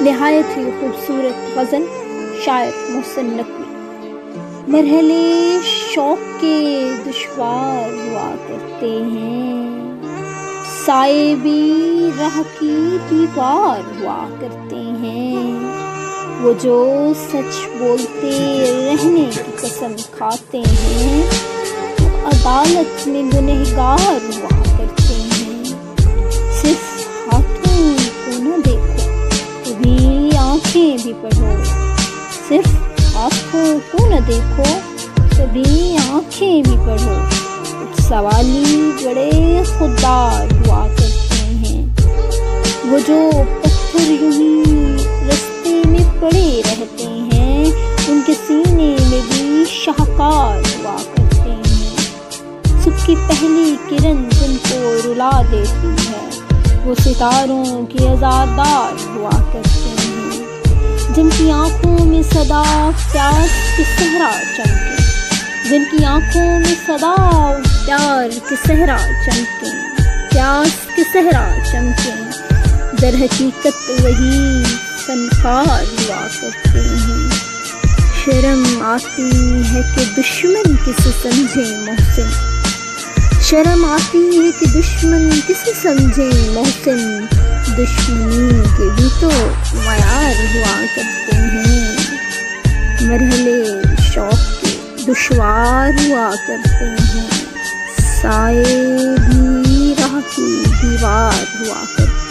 نہایت ہی خوبصورت غزل، شاعر محسن نقوی۔ مرحلے شوق کے دشوار ہوا کرتے ہیں، سائے بھی راہ کی دیوار ہوا کرتے ہیں، وہ جو سچ بولتے رہنے کی قسم کھاتے ہیں، وہ عدالت میں گنہگار ہوا کرتے ہیں۔ صرف ہاتھوں کو نہ دیکھو، کبھی آنکھیں بھی پڑھو، صرف ہاتھوں کو نہ دیکھو، کبھی آنکھیں بھی پڑھو۔ کچھ سوالی بڑے خوددار ہوا کرتے ہیں، وہ جو پتھر یوں ہی رستے میں پڑے رہتے ہیں، ان کے سینے میں بھی شاہکار ہوا کرتے ہیں۔ صبح کی پہلی کرن جن کو رلا دیتی ہے، وہ ستاروں کے عزادار ہوا کرتے ہیں، جن کی آنکھوں میں صدا پیاس کی صحرا چمکے، جن کی آنکھوں میں صدا پیار کی صحرا چمکے، پیاس کی صحرا چمکے، در حقیقت وہی فنکار ہوا کرتے ہیں۔ شرم آتی ہے کہ دشمن کسے سمجھے محسن، شرم آتی ہے کہ دشمن کسے سمجھے محسن، دشمنی کے بھی تو معیار ہوا کرتے ہیں۔ مرحلے شوق کے دشوار ہوا کرتے ہیں، سائے بھی راہ کی دیوار ہوا کرتے ہیں۔